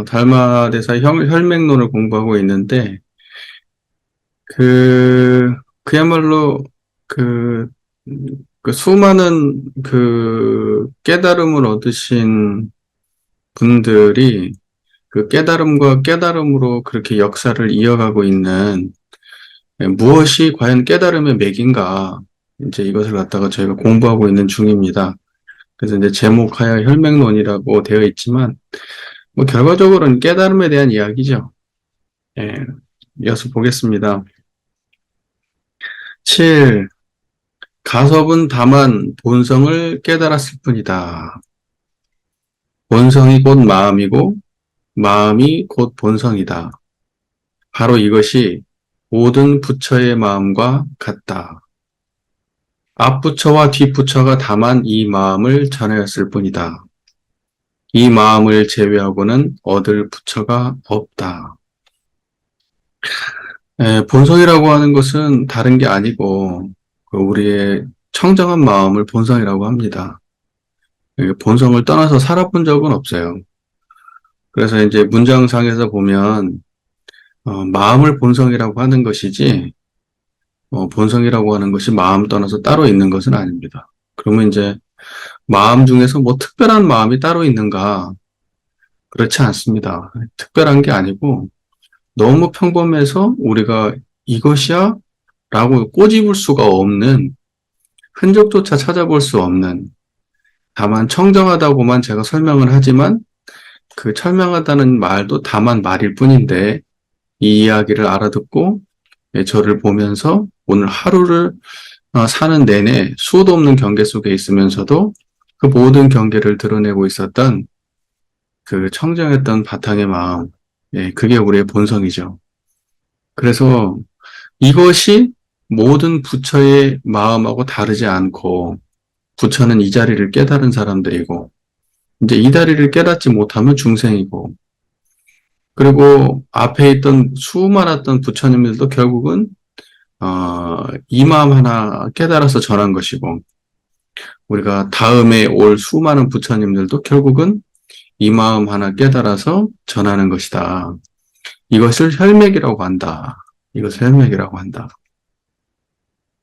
달마대사 혈맥론을 공부하고 있는데, 그야말로, 그, 그 수많은 깨달음을 얻으신 분들이 그 깨달음과 깨달음으로 그렇게 역사를 이어가고 있는 무엇이 과연 깨달음의 맥인가, 이제 이것을 갖다가 저희가 공부하고 있는 중입니다. 그래서 이제 제목하여 혈맥론이라고 되어 있지만, 뭐 결과적으로는 깨달음에 대한 이야기죠. 예, 이어서 보겠습니다. 7. 가섭은 다만 본성을 깨달았을 뿐이다. 본성이 곧 마음이고 마음이 곧 본성이다. 바로 이것이 모든 부처의 마음과 같다. 앞부처와 뒷부처가 다만 이 마음을 전하였을 뿐이다. 이 마음을 제외하고는 얻을 부처가 없다. 본성이라고 하는 것은 다른 게 아니고 우리의 청정한 마음을 본성이라고 합니다. 본성을 떠나서 살아본 적은 없어요. 그래서 이제 문장상에서 보면 마음을 본성이라고 하는 것이지 본성이라고 하는 것이 마음 떠나서 따로 있는 것은 아닙니다. 그러면 이제 마음 중에서 뭐 특별한 마음이 따로 있는가? 그렇지 않습니다. 특별한 게 아니고 너무 평범해서 우리가 이것이야? 라고 꼬집을 수가 없는, 흔적조차 찾아볼 수 없는, 다만 청정하다고만 제가 설명을 하지만 그 철명하다는 말도 다만 말일 뿐인데 이 이야기를 알아듣고 저를 보면서 오늘 하루를 사는 내내 수도 없는 경계 속에 있으면서도 그 모든 경계를 드러내고 있었던 그 청정했던 바탕의 마음, 그게 우리의 본성이죠. 그래서 이것이 모든 부처의 마음하고 다르지 않고 부처는 이 자리를 깨달은 사람들이고 이제 이 자리를 깨닫지 못하면 중생이고 그리고 앞에 있던 수많았던 부처님들도 결국은 이 마음 하나 깨달아서 전한 것이고 우리가 다음에 올 수많은 부처님들도 결국은 이 마음 하나 깨달아서 전하는 것이다. 이것을 혈맥이라고 한다. 이것을 혈맥이라고 한다.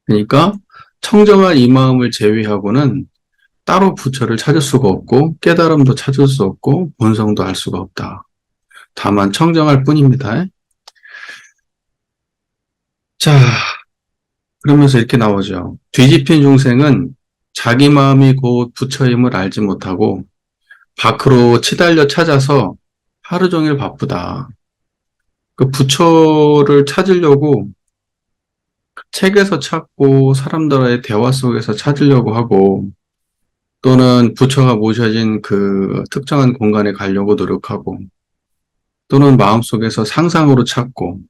그러니까 청정한 이 마음을 제외하고는 따로 부처를 찾을 수가 없고 깨달음도 찾을 수 없고 본성도 알 수가 없다. 다만 청정할 뿐입니다. 자, 그러면서 이렇게 나오죠. 뒤집힌 중생은 자기 마음이 곧 부처임을 알지 못하고 밖으로 치달려 찾아서 하루 종일 바쁘다. 그 부처를 찾으려고 책에서 찾고 사람들과의 대화 속에서 찾으려고 하고 또는 부처가 모셔진 그 특정한 공간에 가려고 노력하고 또는 마음속에서 상상으로 찾고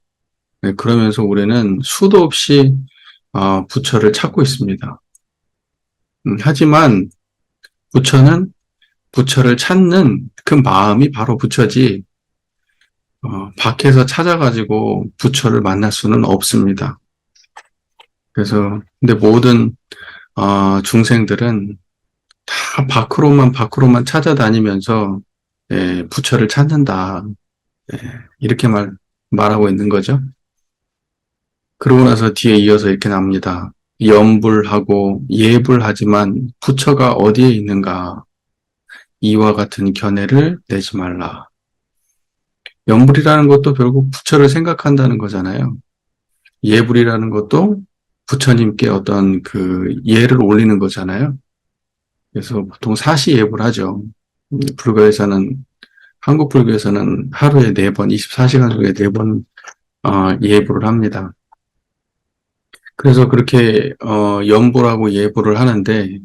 그러면서 우리는 수도 없이 부처를 찾고 있습니다. 하지만 부처는 부처를 찾는 그 마음이 바로 부처지 밖에서 찾아가지고 부처를 만날 수는 없습니다. 그래서 근데 모든 중생들은 다 밖으로만 찾아다니면서 부처를 찾는다. 이렇게 말하고 있는 거죠. 그러고 나서 뒤에 이어서 이렇게 나옵니다. 염불하고 예불하지만 부처가 어디에 있는가? 이와 같은 견해를 내지 말라. 염불이라는 것도 결국 부처를 생각한다는 거잖아요. 예불이라는 것도 부처님께 어떤 그 예를 올리는 거잖아요. 그래서 보통 사시예불하죠. 한국 불교에서는 하루에 4번, 24시간 중에 4번 예불을 합니다. 그래서 그렇게 염불하고 예불을 하는데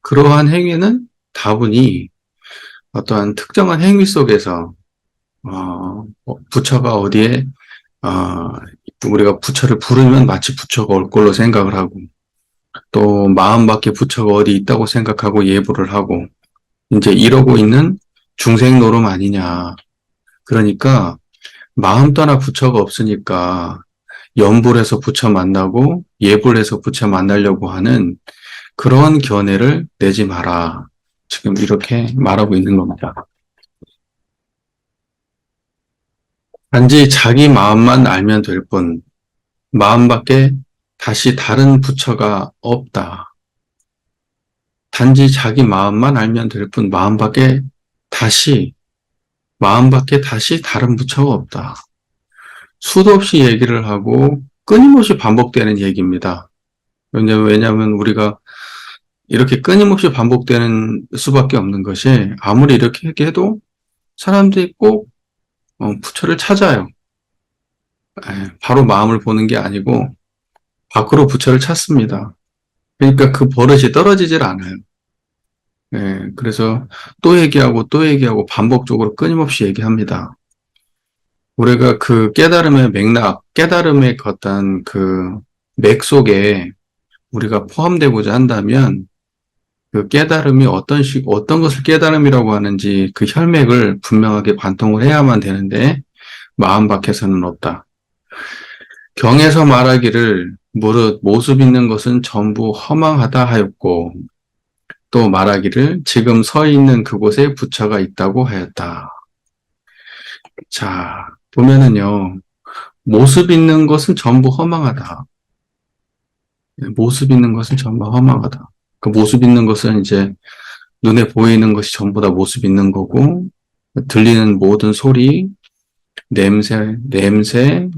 그러한 행위는 다분히 어떠한 특정한 행위 속에서 부처가 어디에 우리가 부처를 부르면 마치 부처가 올 걸로 생각을 하고 또 마음밖에 부처가 어디 있다고 생각하고 예불을 하고 이제 이러고 있는 중생 노름 아니냐. 그러니까 마음 떠나 부처가 없으니까 염불해서 부처 만나고 예불해서 부처 만나려고 하는 그런 견해를 내지 마라. 지금 이렇게 말하고 있는 겁니다. 단지 자기 마음만 알면 될 뿐, 마음밖에 다시 다른 부처가 없다. 단지 자기 마음만 알면 될 뿐, 마음밖에 다시 다른 부처가 없다. 수도 없이 얘기를 하고 끊임없이 반복되는 얘기입니다. 왜냐하면 우리가 이렇게 끊임없이 반복되는 수밖에 없는 것이 아무리 이렇게 해도 사람들이 꼭 부처를 찾아요. 바로 마음을 보는 게 아니고 밖으로 부처를 찾습니다. 그러니까 그 버릇이 떨어지질 않아요. 그래서 또 얘기하고 또 얘기하고 반복적으로 끊임없이 얘기합니다. 우리가 그 깨달음의 맥락, 깨달음의 어떤 그 맥 속에 우리가 포함되고자 한다면 그 깨달음이 어떤 것을 깨달음이라고 하는지 그 혈맥을 분명하게 관통을 해야만 되는데 마음 밖에서는 없다. 경에서 말하기를 무릇 모습 있는 것은 전부 허망하다 하였고 또 말하기를 지금 서 있는 그곳에 부처가 있다고 하였다. 자, 보면은요. 모습 있는 것은 전부 허망하다. 모습 있는 것은 전부 허망하다. 그 모습 있는 것은 이제 눈에 보이는 것이 전부 다 모습 있는 거고 들리는 모든 소리, 냄새,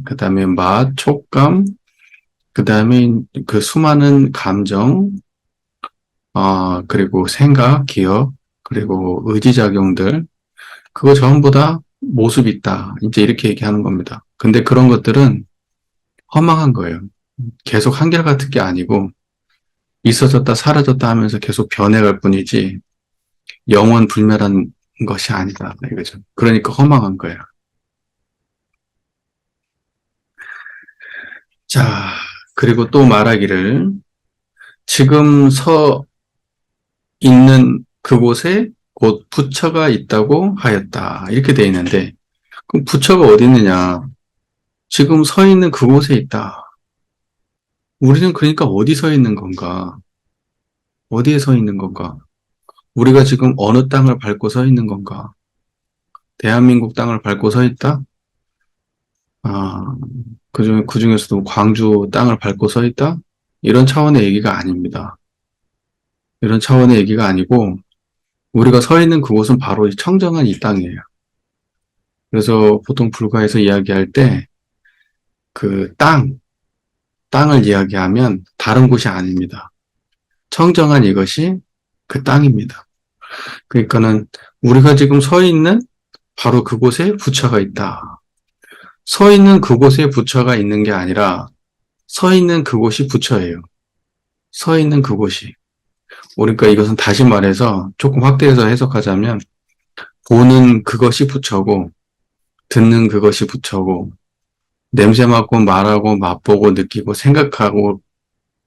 그 다음에 맛, 촉감, 그 다음에 그 수많은 감정, 그리고 생각, 기억, 그리고 의지작용들, 그거 전부 다 모습 있다. 이제 이렇게 얘기하는 겁니다. 근데 그런 것들은 허망한 거예요. 계속 한결같은 게 아니고, 있어졌다 사라졌다 하면서 계속 변해갈 뿐이지, 영원 불멸한 것이 아니다. 이거죠. 그러니까 허망한 거예요. 자, 그리고 또 말하기를, 지금 서 있는 그곳에 곧 부처가 있다고 하였다. 이렇게 돼 있는데, 그럼 부처가 어디 있느냐? 지금 서 있는 그곳에 있다. 우리는 그러니까 어디 서 있는 건가? 어디에 서 있는 건가? 우리가 지금 어느 땅을 밟고 서 있는 건가? 대한민국 땅을 밟고 서 있다? 아, 그 중에서도 광주 땅을 밟고 서 있다? 이런 차원의 얘기가 아닙니다. 이런 차원의 얘기가 아니고, 우리가 서 있는 그곳은 바로 이 청정한 이 땅이에요. 그래서 보통 불가에서 이야기할 때, 그 땅을 이야기하면 다른 곳이 아닙니다. 청정한 이것이 그 땅입니다. 그러니까는 우리가 지금 서 있는 바로 그곳에 부처가 있다. 서 있는 그곳에 부처가 있는 게 아니라 서 있는 그곳이 부처예요. 서 있는 그곳이. 그러니까 이것은 다시 말해서 조금 확대해서 해석하자면 보는 그것이 부처고 듣는 그것이 부처고 냄새 맡고 말하고 맛보고 느끼고 생각하고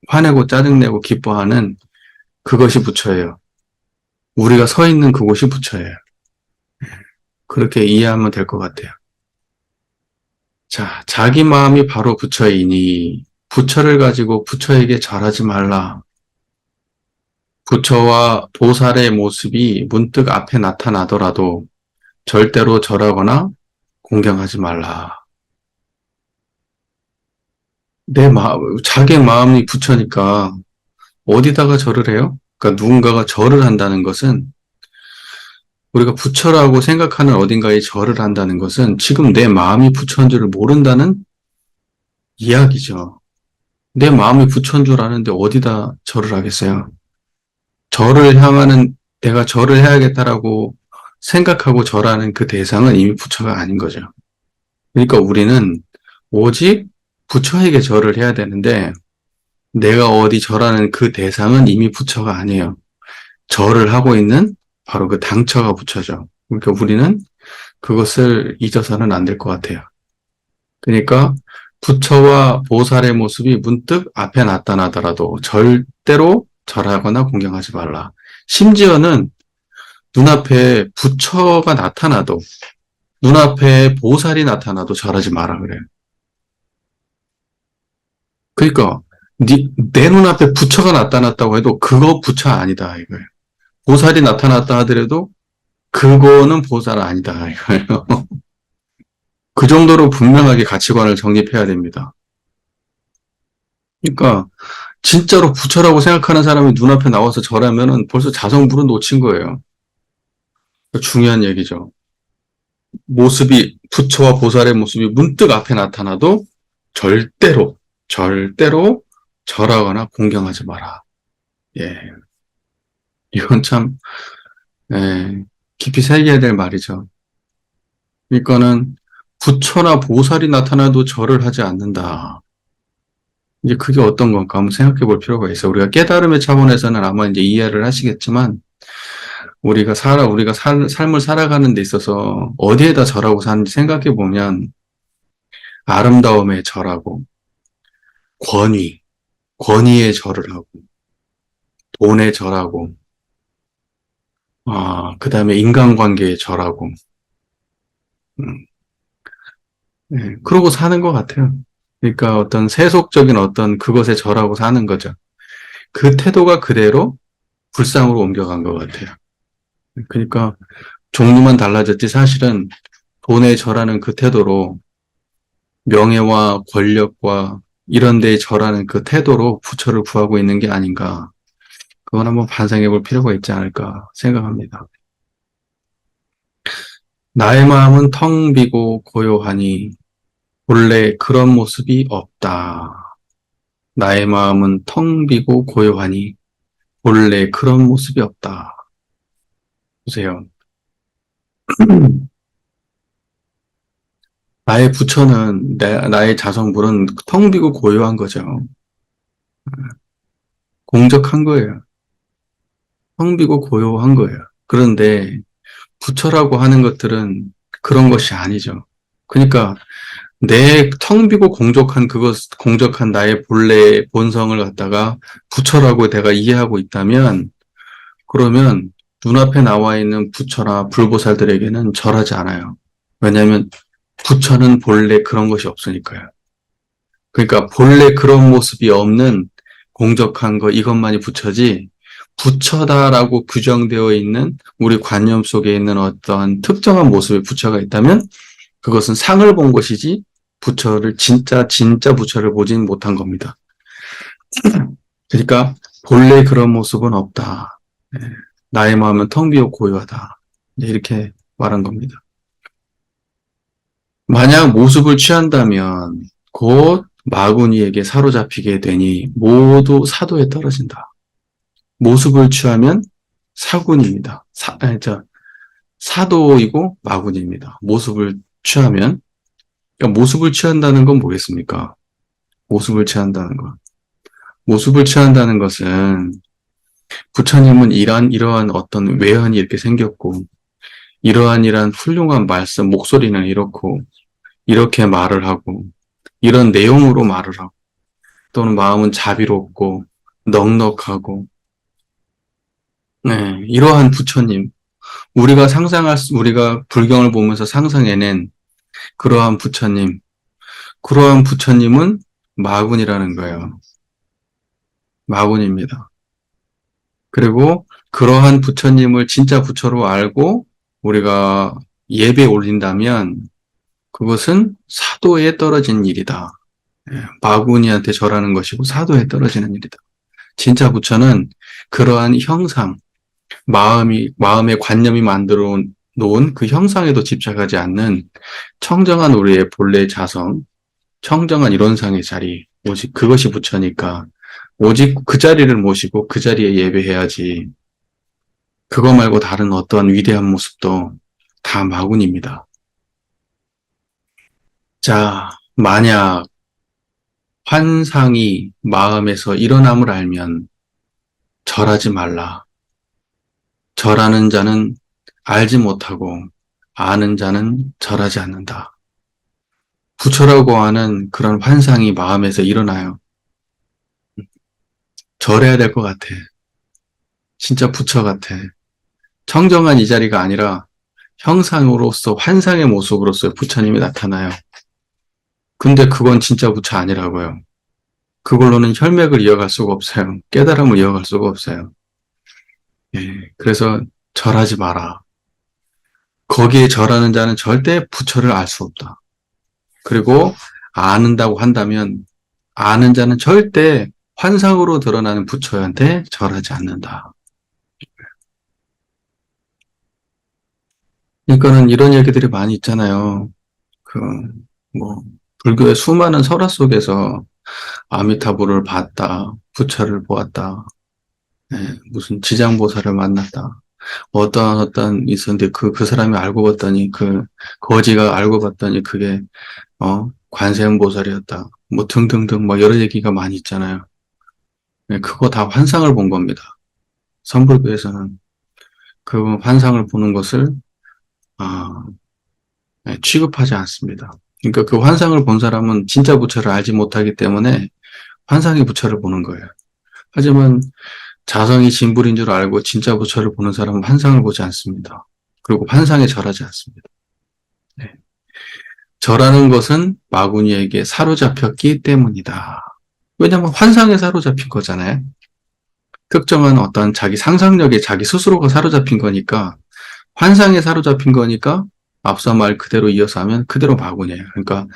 화내고 짜증내고 기뻐하는 그것이 부처예요. 우리가 서 있는 그곳이 부처예요. 그렇게 이해하면 될 것 같아요. 자, 자기 마음이 바로 부처이니 부처를 가지고 부처에게 절하지 말라. 부처와 보살의 모습이 문득 앞에 나타나더라도 절대로 절하거나 공경하지 말라. 자기 마음이 부처니까 어디다가 절을 해요? 그러니까 누군가가 절을 한다는 것은 우리가 부처라고 생각하는 어딘가에 절을 한다는 것은 지금 내 마음이 부처인 줄을 모른다는 이야기죠. 내 마음이 부처인 줄 아는데 어디다 절을 하겠어요? 내가 절을 해야겠다라고 생각하고 절하는 그 대상은 이미 부처가 아닌 거죠. 그러니까 우리는 오직 부처에게 절을 해야 되는데 내가 어디 절하는 그 대상은 이미 부처가 아니에요. 절을 하고 있는 바로 그 당처가 부처죠. 그러니까 우리는 그것을 잊어서는 안 될 것 같아요. 그러니까 부처와 보살의 모습이 문득 앞에 나타나더라도 절대로 절하거나 공경하지 말라. 심지어는 눈앞에 부처가 나타나도 눈앞에 보살이 나타나도 절하지 마라 그래요. 그러니까 내 눈앞에 부처가 나타났다고 해도 그거 부처 아니다 이거예요. 보살이 나타났다 하더라도 그거는 보살 아니다 이거예요. 그 정도로 분명하게 가치관을 정립해야 됩니다. 그러니까 진짜로 부처라고 생각하는 사람이 눈앞에 나와서 절하면은 벌써 자성불은 놓친 거예요. 중요한 얘기죠. 모습이, 부처와 보살의 모습이 문득 앞에 나타나도 절대로, 절대로 절하거나 공경하지 마라. 예. 이건 참, 예, 깊이 새겨야 될 말이죠. 그러니까는 부처나 보살이 나타나도 절을 하지 않는다. 이제 그게 어떤 건가 한번 생각해 볼 필요가 있어요. 우리가 깨달음의 차원에서는 아마 이제 이해를 하시겠지만, 우리가 삶을 살아가는 데 있어서 어디에다 절하고 사는지 생각해 보면, 아름다움에 절하고, 권위, 권위에 절을 하고, 돈에 절하고, 그 다음에 인간관계에 절하고, 음, 그러고 사는 것 같아요. 그러니까 어떤 세속적인 어떤 그것에 절하고 사는 거죠. 그 태도가 그대로 불상으로 옮겨간 것 같아요. 그러니까 종류만 달라졌지 사실은 돈에 절하는 그 태도로 명예와 권력과 이런 데에 절하는 그 태도로 부처를 구하고 있는 게 아닌가. 그건 한번 반성해 볼 필요가 있지 않을까 생각합니다. 나의 마음은 텅 비고 고요하니 본래 그런 모습이 없다. 나의 마음은 텅 비고 고요하니 본래 그런 모습이 없다. 보세요. 나의 부처는, 나의 자성불은 텅 비고 고요한 거죠. 공적한 거예요. 텅 비고 고요한 거예요. 그런데 부처라고 하는 것들은 그런 것이 아니죠. 그러니까 내 텅 비고 공적한 나의 본래 본성을 갖다가 부처라고 내가 이해하고 있다면, 그러면 눈앞에 나와 있는 부처나 불보살들에게는 절하지 않아요. 왜냐하면 부처는 본래 그런 것이 없으니까요. 그러니까 본래 그런 모습이 없는 공적한 거 이것만이 부처지, 부처다라고 규정되어 있는 우리 관념 속에 있는 어떤 특정한 모습의 부처가 있다면 그것은 상을 본 것이지 부처를 진짜 부처를 보진 못한 겁니다. 그러니까 본래 그런 모습은 없다. 예. 나의 마음은 텅 비어 고요하다. 이렇게 말한 겁니다. 만약 모습을 취한다면 곧 마구니에게 사로잡히게 되니 모두 사도에 떨어진다. 모습을 취하면 사군입니다. 사도이고 마군입니다. 모습을 취하면. 그러니까 모습을 취한다는 건 뭐겠습니까? 모습을 취한다는 것. 모습을 취한다는 것은 부처님은 이러한 어떤 외연이 이렇게 생겼고 이러한 훌륭한 말씀, 목소리는 이렇고 이렇게 말을 하고 이런 내용으로 말을 하고 또는 마음은 자비롭고 넉넉하고 네, 이러한 부처님 우리가 불경을 보면서 상상해낸 그러한 부처님은 마군이라는 거예요. 마군입니다. 그리고 그러한 부처님을 진짜 부처로 알고 우리가 예배 올린다면 그것은 사도에 떨어진 일이다. 마구니한테 절하는 것이고 사도에 떨어지는 일이다. 진짜 부처는 그러한 형상, 마음의 관념이 만들어 놓은 그 형상에도 집착하지 않는 청정한 우리의 본래 자성, 청정한 이론상의 자리, 오직 그것이 부처니까 오직 그 자리를 모시고 그 자리에 예배해야지. 그거 말고 다른 어떠한 위대한 모습도 다 마군입니다. 자, 만약 환상이 마음에서 일어남을 알면 절하지 말라. 절하는 자는 알지 못하고 아는 자는 절하지 않는다. 부처라고 하는 그런 환상이 마음에서 일어나요. 절해야 될 것 같아. 진짜 부처 같아. 청정한 이 자리가 아니라 형상으로서 환상의 모습으로서 부처님이 나타나요. 근데 그건 진짜 부처 아니라고요. 그걸로는 혈맥을 이어갈 수가 없어요. 깨달음을 이어갈 수가 없어요. 예, 그래서 절하지 마라. 거기에 절하는 자는 절대 부처를 알 수 없다. 그리고 아는다고 한다면 아는 자는 절대 환상으로 드러나는 부처한테 절하지 않는다. 그러니까는 이런 얘기들이 많이 있잖아요. 그, 뭐, 불교의 수많은 설화 속에서 아미타불을 봤다, 부처를 보았다, 무슨 지장보살을 만났다. 어떤 있었는데 그 사람이 알고 봤더니 거지가 알고 봤더니 그게, 관세음보살이었다. 뭐 등등등 뭐 여러 얘기가 많이 있잖아요. 그거 다 환상을 본 겁니다. 선불교에서는 그 환상을 보는 것을, 아, 취급하지 않습니다. 그러니까 그 환상을 본 사람은 진짜 부처를 알지 못하기 때문에 환상의 부처를 보는 거예요. 하지만 자성이 진불인 줄 알고 진짜 부처를 보는 사람은 환상을 보지 않습니다. 그리고 환상에 절하지 않습니다. 네. 절하는 것은 마구니에게 사로잡혔기 때문이다. 왜냐하면 환상에 사로잡힌 거잖아요. 특정한 어떤 자기 상상력에 자기 스스로가 사로잡힌 거니까 환상에 사로잡힌 거니까 앞서 말 그대로 이어서 하면 그대로 마구니예요. 그러니까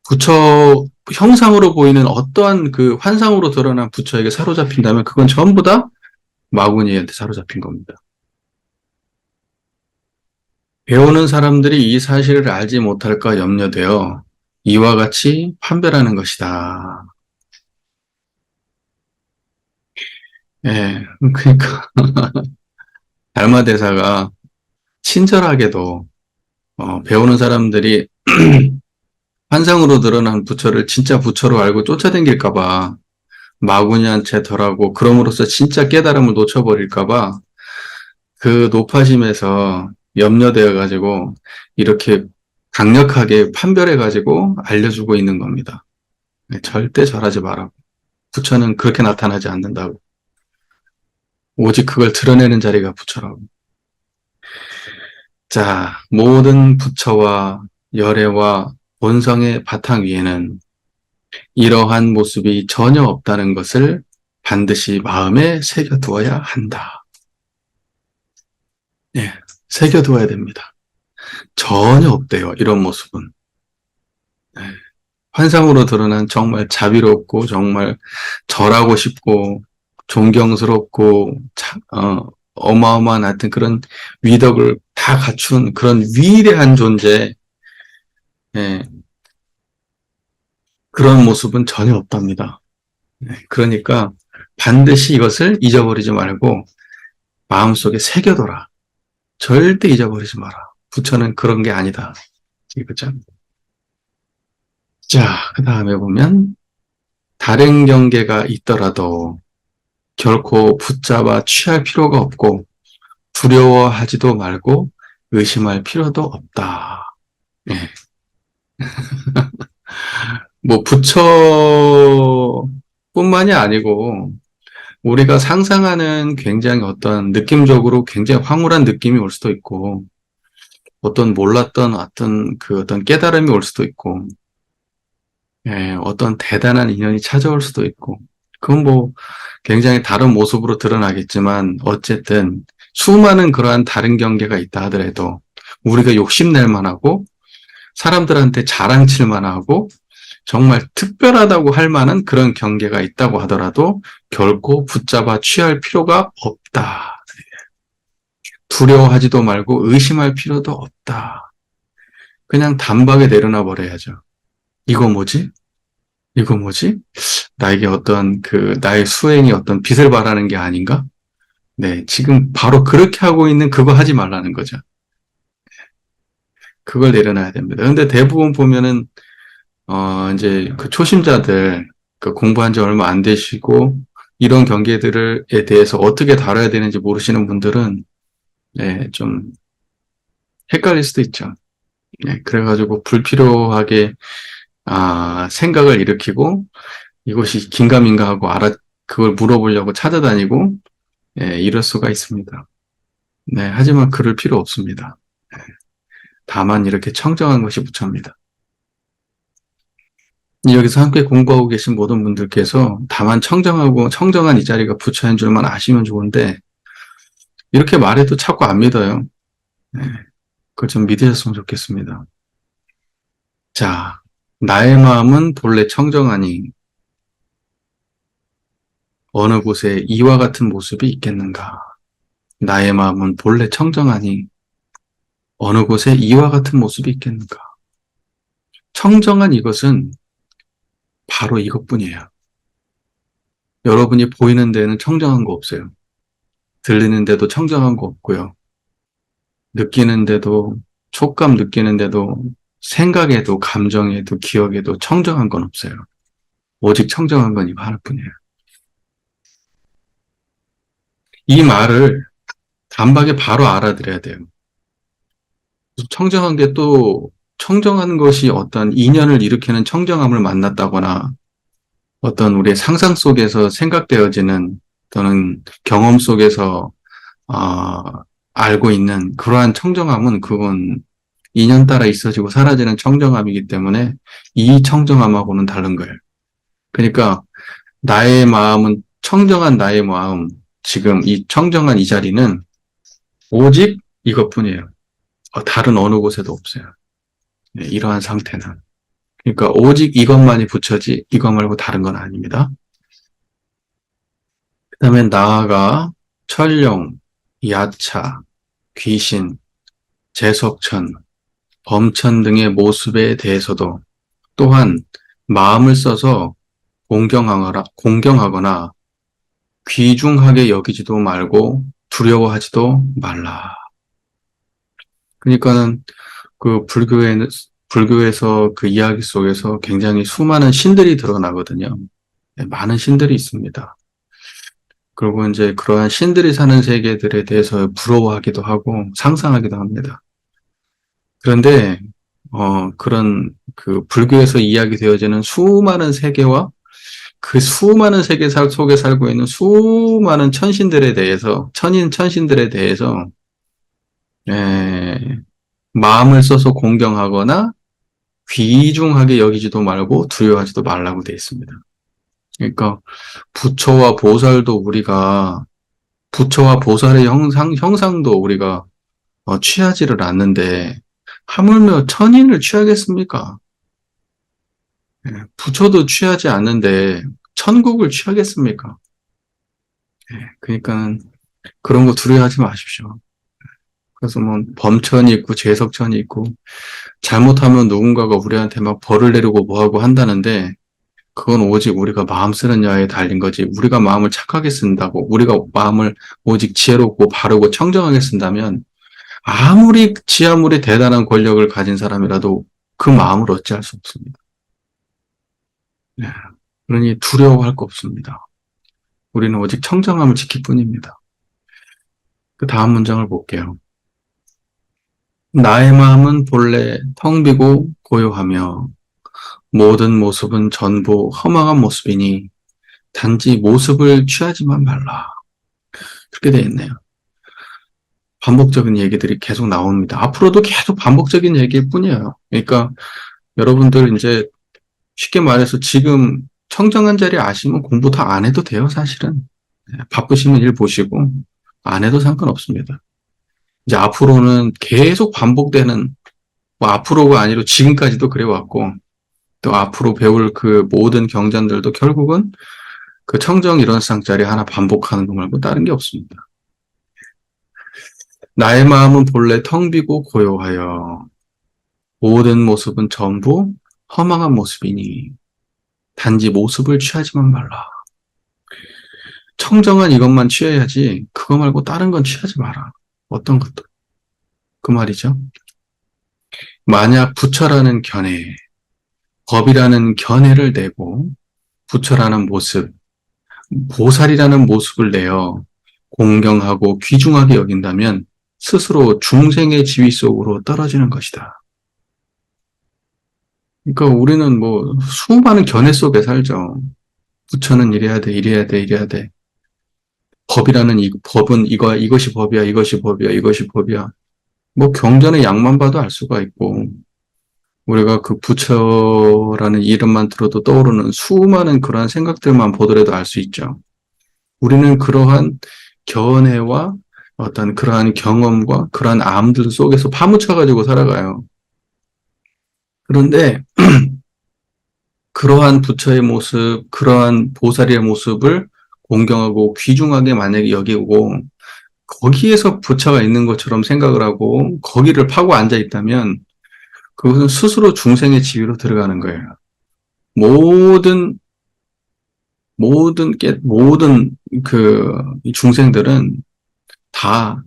부처 형상으로 보이는 어떠한 그 환상으로 드러난 부처에게 사로잡힌다면 그건 전부 다 마구니한테 사로잡힌 겁니다. 배우는 사람들이 이 사실을 알지 못할까 염려되어 이와 같이 판별하는 것이다. 예, 그러니까 달마 대사가 친절하게도 배우는 사람들이 환상으로 드러난 부처를 진짜 부처로 알고 쫓아다닐까 봐 마구니한테 덜하고 그럼으로써 진짜 깨달음을 놓쳐버릴까 봐 그 높아짐에서 염려되어 가지고 이렇게 강력하게 판별해 가지고 알려주고 있는 겁니다. 절대 절하지 마라고. 부처는 그렇게 나타나지 않는다고. 오직 그걸 드러내는 자리가 부처라고. 자, 모든 부처와 열애와 본성의 바탕 위에는 이러한 모습이 전혀 없다는 것을 반드시 마음에 새겨두어야 한다. 예, 새겨두어야 됩니다. 전혀 없대요, 이런 모습은. 예, 환상으로 드러난 정말 자비롭고 정말 절하고 싶고 존경스럽고 어마어마한 하여튼 그런 위덕을 다 갖춘 그런 위대한 존재, 예, 그런 모습은 전혀 없답니다. 그러니까 반드시 이것을 잊어버리지 말고 마음속에 새겨둬라. 절대 잊어버리지 마라. 부처는 그런 게 아니다. 그죠? 자, 그 다음에 보면 다른 경계가 있더라도 결코 붙잡아 취할 필요가 없고 두려워하지도 말고 의심할 필요도 없다. 예. 뭐 부처뿐만이 아니고 우리가 상상하는 굉장히 어떤 느낌적으로 굉장히 황홀한 느낌이 올 수도 있고 어떤 몰랐던 어떤 깨달음이 올 수도 있고 예, 어떤 대단한 인연이 찾아올 수도 있고 그건 뭐 굉장히 다른 모습으로 드러나겠지만 어쨌든 수많은 그러한 다른 경계가 있다 하더라도 우리가 욕심낼 만하고 사람들한테 자랑칠 만하고 정말 특별하다고 할 만한 그런 경계가 있다고 하더라도 결코 붙잡아 취할 필요가 없다. 두려워하지도 말고 의심할 필요도 없다. 그냥 단박에 내려놔 버려야죠. 이거 뭐지? 이거 뭐지? 나에게 나의 수행이 어떤 빛을 발하는 게 아닌가? 네, 지금 바로 그렇게 하고 있는 그거 하지 말라는 거죠. 그걸 내려놔야 됩니다. 근데 대부분 보면은, 이제 그 초심자들, 그 공부한 지 얼마 안 되시고, 이런 경계들에 대해서 어떻게 다뤄야 되는지 모르시는 분들은, 네, 좀 헷갈릴 수도 있죠. 네, 그래가지고 불필요하게, 생각을 일으키고, 이것이 긴가민가 하고 그걸 물어보려고 찾아다니고, 예, 이럴 수가 있습니다. 네, 하지만 그럴 필요 없습니다. 다만 이렇게 청정한 것이 부처입니다. 여기서 함께 공부하고 계신 모든 분들께서 다만 청정하고 청정한 이 자리가 부처인 줄만 아시면 좋은데 이렇게 말해도 자꾸 안 믿어요. 네, 그걸 좀 믿으셨으면 좋겠습니다. 자, 나의 마음은 본래 청정하니 어느 곳에 이와 같은 모습이 있겠는가? 나의 마음은 본래 청정하니 어느 곳에 이와 같은 모습이 있겠는가? 청정한 이것은 바로 이것뿐이에요. 여러분이 보이는 데는 청정한 거 없어요. 들리는 데도 청정한 거 없고요. 느끼는 데도, 촉감 느끼는 데도, 생각에도, 감정에도, 기억에도 청정한 건 없어요. 오직 청정한 건 이거 하나뿐이에요. 이 말을 단박에 바로 알아들어야 돼요. 청정한 게 또, 청정한 것이 어떤 인연을 일으키는 청정함을 만났다거나, 어떤 우리의 상상 속에서 생각되어지는 또는 경험 속에서 어, 알고 있는 그러한 청정함은 그건 인연 따라 있어지고 사라지는 청정함이기 때문에 이 청정함하고는 다른 거예요. 그러니까 나의 마음은 청정한 나의 마음, 지금 이 청정한 이 자리는 오직 이것뿐이에요. 다른 어느 곳에도 없어요. 네, 이러한 상태는. 그러니까 오직 이것만이 부처지 이것 말고 다른 건 아닙니다. 그 다음에 나아가 천룡, 야차, 귀신, 제석천, 범천 등의 모습에 대해서도 또한 마음을 써서 공경하거나 귀중하게 여기지도 말고 두려워하지도 말라. 그러니까는 불교에서 그 이야기 속에서 굉장히 수많은 신들이 드러나거든요. 네, 많은 신들이 있습니다. 그리고 이제 그러한 신들이 사는 세계들에 대해서 부러워하기도 하고 상상하기도 합니다. 그런데 그런 그 불교에서 이야기되어지는 수많은 세계와 그 수많은 세계 속에 살고 있는 수많은 천신들에 대해서 천신들에 대해서 에, 마음을 써서 공경하거나 귀중하게 여기지도 말고 두려워하지도 말라고 되어 있습니다. 그러니까 부처와 보살도 우리가 부처와 보살의 형상도 우리가 취하지를 않는데 하물며 천인을 취하겠습니까? 예, 부처도 취하지 않는데 천국을 취하겠습니까? 그러니까 그런 거 두려워하지 마십시오. 그래서 뭐 범천이 있고 제석천이 있고 잘못하면 누군가가 우리한테 막 벌을 내리고 뭐하고 한다는데 그건 오직 우리가 마음 쓰는 야에 달린 거지. 우리가 마음을 착하게 쓴다고 우리가 마음을 오직 지혜롭고 바르고 청정하게 쓴다면 아무리 대단한 권력을 가진 사람이라도 그 마음을 어찌할 수 없습니다. 네. 그러니 두려워할 거 없습니다. 우리는 오직 청정함을 지킬 뿐입니다. 그 다음 문장을 볼게요. 나의 마음은 본래 텅 비고 고요하며 모든 모습은 전부 허망한 모습이니 단지 모습을 취하지만 말라. 그렇게 되어 있네요. 반복적인 얘기들이 계속 나옵니다. 앞으로도 계속 반복적인 얘기일 뿐이에요. 그러니까 여러분들 이제 쉽게 말해서 지금 청정한 자리 아시면 공부 다 안 해도 돼요, 사실은. 바쁘시면 일 보시고 안 해도 상관없습니다. 이제 앞으로는 계속 반복되는 뭐 앞으로가 아니라 지금까지도 그래왔고 또 앞으로 배울 그 모든 경전들도 결국은 그 청정 일원상자리 하나 반복하는 거 말고 다른 게 없습니다. 나의 마음은 본래 텅 비고 고요하여 모든 모습은 전부 허망한 모습이니 단지 모습을 취하지만 말라. 청정한 이것만 취해야지 그거 말고 다른 건 취하지 마라. 어떤 것도. 그 말이죠. 만약 부처라는 견해, 법이라는 견해를 내고 부처라는 모습, 보살이라는 모습을 내어 공경하고 귀중하게 여긴다면 스스로 중생의 지위 속으로 떨어지는 것이다. 그러니까 우리는 뭐 수많은 견해 속에 살죠. 부처는 이래야 돼, 이래야 돼, 이래야 돼. 법은 이것이 법이야, 이것이 법이야, 이것이 법이야. 뭐 경전의 양만 봐도 알 수가 있고 우리가 그 부처라는 이름만 들어도 떠오르는 수많은 그러한 생각들만 보더라도 알 수 있죠. 우리는 그러한 견해와 어떤 그러한 경험과 그러한 암들 속에서 파묻혀가지고 살아가요. 그런데 그러한 부처의 모습, 그러한 보살의 모습을 공경하고 귀중하게 만약에 여기고 거기에서 부처가 있는 것처럼 생각을 하고 거기를 파고 앉아 있다면 그것은 스스로 중생의 지위로 들어가는 거예요. 모든 모든 그 중생들은 다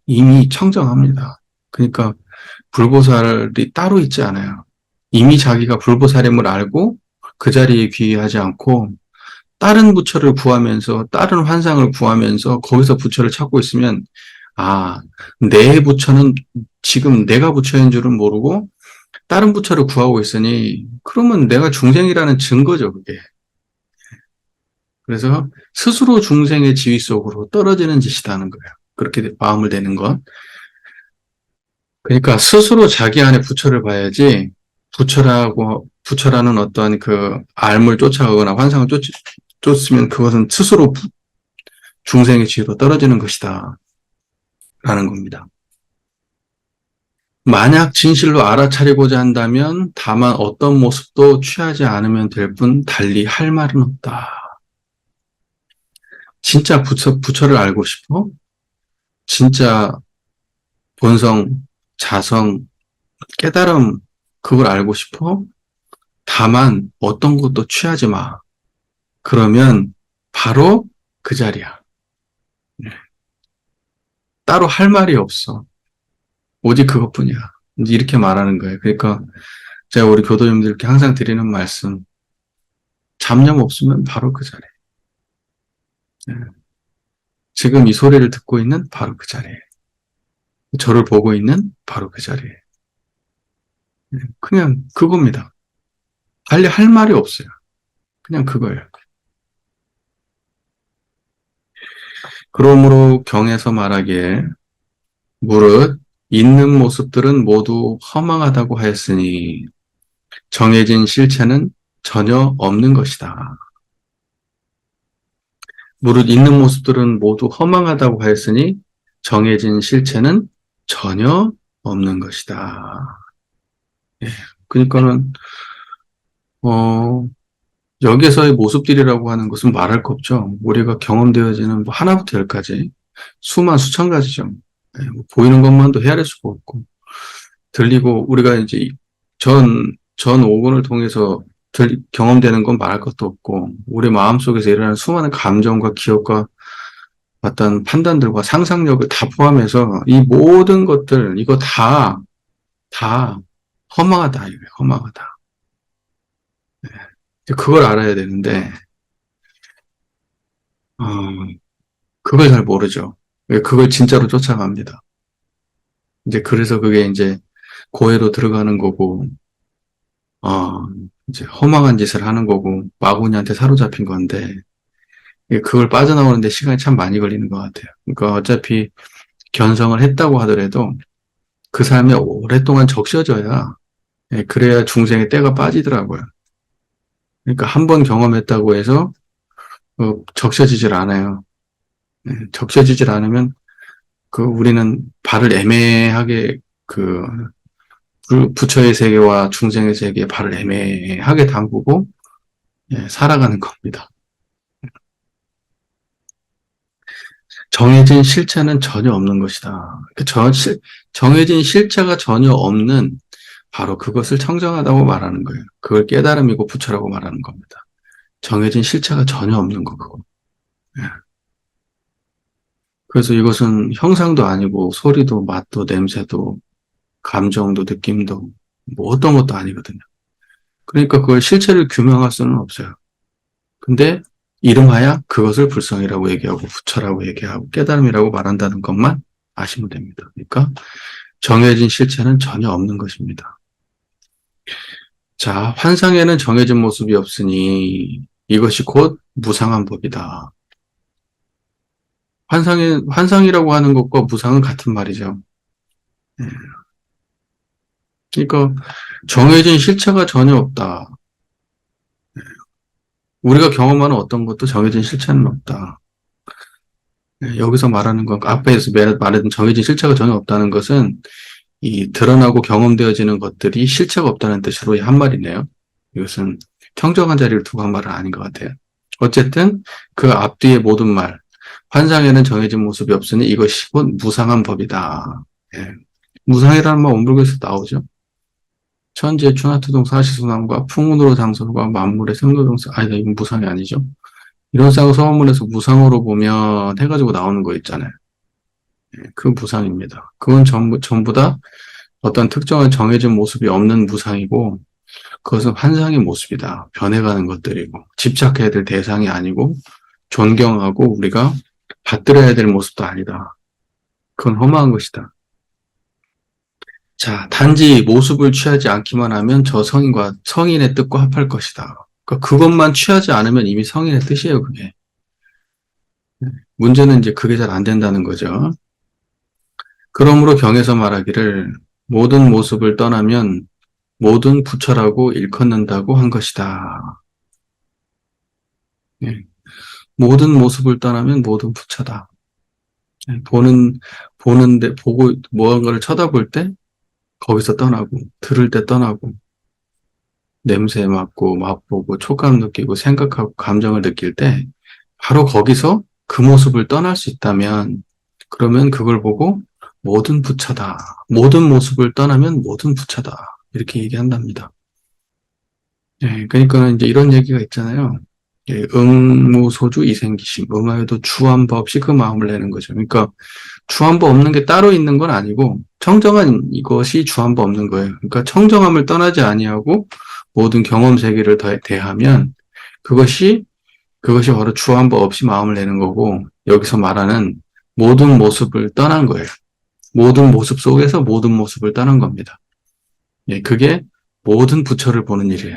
이미 청정합니다. 그러니까 불보살이 따로 있지 않아요. 이미 자기가 불보살임을 알고 그 자리에 귀의하지 않고 다른 부처를 구하면서 다른 환상을 구하면서 거기서 부처를 찾고 있으면 아, 내 부처는 지금 내가 부처인 줄은 모르고 다른 부처를 구하고 있으니 그러면 내가 중생이라는 증거죠, 그게. 그래서 스스로 중생의 지위 속으로 떨어지는 짓이라는 거예요. 그렇게 마음을 내는 건. 그러니까 스스로 자기 안에 부처를 봐야지 부처라는 어떠한 그 알물 쫓아가거나 환상을 쫓으면 그것은 스스로 중생의 지위로 떨어지는 것이다. 라는 겁니다. 만약 진실로 알아차리고자 한다면 다만 어떤 모습도 취하지 않으면 될 뿐 달리 할 말은 없다. 진짜 부처를 알고 싶어? 진짜 본성, 자성, 깨달음, 그걸 알고 싶어? 다만 어떤 것도 취하지 마. 그러면 바로 그 자리야. 따로 할 말이 없어. 오직 그것뿐이야. 이제 이렇게 말하는 거예요. 그러니까 제가 우리 교도님들께 항상 드리는 말씀, 잡념 없으면 바로 그 자리. 지금 이 소리를 듣고 있는 바로 그 자리에. 저를 보고 있는 바로 그 자리에. 그냥 그겁니다. 달리 할 말이 없어요. 그냥 그거예요. 그러므로 경에서 말하기에 무릇 있는 모습들은 모두 허망하다고 하였으니 정해진 실체는 전혀 없는 것이다. 무릇 있는 모습들은 모두 허망하다고 하였으니 정해진 실체는 전혀 없는 것이다. 예, 그러니까는 여기서의 모습들이라고 하는 것은 말할 거 없죠. 우리가 경험되어지는 뭐 하나부터 열까지 수만 수천 가지죠. 예, 뭐 보이는 것만도 헤아릴 수가 없고 들리고 우리가 이제 전 오건을 통해서 경험되는 건 말할 것도 없고 우리 마음속에서 일어나는 수많은 감정과 기억과 어떤 판단들과 상상력을 다 포함해서 이 모든 것들 이거 다 허망하다 이거예요. 허망하다. 그걸 알아야 되는데 어, 그걸 잘 모르죠. 그걸 진짜로 쫓아갑니다. 이제 그래서 그게 이제 고해로 들어가는 거고 어, 이제 허망한 짓을 하는 거고 마구니한테 사로잡힌 건데 그걸 빠져나오는데 시간이 참 많이 걸리는 것 같아요. 그러니까 어차피 견성을 했다고 하더라도 그 삶에 오랫동안 적셔져야 그래야 중생의 때가 빠지더라고요. 그러니까 한 번 경험했다고 해서 적셔지질 않아요. 적셔지질 않으면 우리는 발을 애매하게 부처의 세계와 중생의 세계에 발을 애매하게 담그고 살아가는 겁니다. 정해진 실체는 전혀 없는 것이다. 정해진 실체가 전혀 없는 바로 그것을 청정하다고 말하는 거예요. 그걸 깨달음이고 부처라고 말하는 겁니다. 정해진 실체가 전혀 없는 거, 그거. 예. 그래서 이것은 형상도 아니고 소리도 맛도 냄새도 감정도 느낌도 뭐 어떤 것도 아니거든요. 그러니까 그걸 실체를 규명할 수는 없어요. 근데 이름하여 그것을 불성이라고 얘기하고 부처라고 얘기하고 깨달음이라고 말한다는 것만 아시면 됩니다. 그러니까 정해진 실체는 전혀 없는 것입니다. 자, 환상에는 정해진 모습이 없으니 이것이 곧 무상한 법이다. 환상이라고 하는 것과 무상은 같은 말이죠. 예. 그러니까 정해진 실체가 전혀 없다. 우리가 경험하는 어떤 것도 정해진 실체는 없다. 여기서 말하는 건 앞에서 말했던 정해진 실체가 전혀 없다는 것은 이 드러나고 경험되어지는 것들이 실체가 없다는 뜻으로 한 말이네요. 이것은 청정한 자리를 두고 한 말은 아닌 것 같아요. 어쨌든 그 앞뒤의 모든 말, 환상에는 정해진 모습이 없으니 이것이 곧 무상한 법이다. 예. 무상이라는 말 원불교에서 나오죠. 천지의 추나투동 사시소남과 풍운으로 장설과 만물의 생로동사, 아니다, 이건 무상이 아니죠. 이런 쌍 서원문에서 무상으로 보면 해가지고 나오는 거 있잖아요. 예, 그 무상입니다. 그건 전부 다 어떤 특정한 정해진 모습이 없는 무상이고, 그것은 환상의 모습이다. 변해가는 것들이고, 집착해야 될 대상이 아니고, 존경하고 우리가 받들어야 될 모습도 아니다. 그건 허망한 것이다. 자, 단지 모습을 취하지 않기만 하면 저 성인과 성인의 뜻과 합할 것이다. 그러니까 그것만 취하지 않으면 이미 성인의 뜻이에요, 그게. 문제는 이제 그게 잘 안 된다는 거죠. 그러므로 경에서 말하기를 모든 모습을 떠나면 모든 부처라고 일컫는다고 한 것이다. 예. 모든 모습을 떠나면 모든 부처다. 예. 보는데, 보고, 무언가를 쳐다볼 때 거기서 떠나고, 들을 때 떠나고, 냄새 맡고, 맛보고, 촉감 느끼고, 생각하고, 감정을 느낄 때 바로 거기서 그 모습을 떠날 수 있다면, 그러면 그걸 보고 모든 부처다. 모든 모습을 떠나면 모든 부처다. 이렇게 얘기한답니다. 예, 그러니까 이제 이런 얘기가 있잖아요. 예, 응무소주 이생기심. 응하여도 주함바 없이 그 마음을 내는 거죠. 그러니까 주함바 없는 게 따로 있는 건 아니고 청정한 이것이 주함바 없는 거예요. 그러니까 청정함을 떠나지 아니하고 모든 경험 세계를 대하면 그것이 바로 주함바 없이 마음을 내는 거고 여기서 말하는 모든 모습을 떠난 거예요. 모든 모습 속에서 모든 모습을 떠난 겁니다. 예, 그게 모든 부처를 보는 일이에요.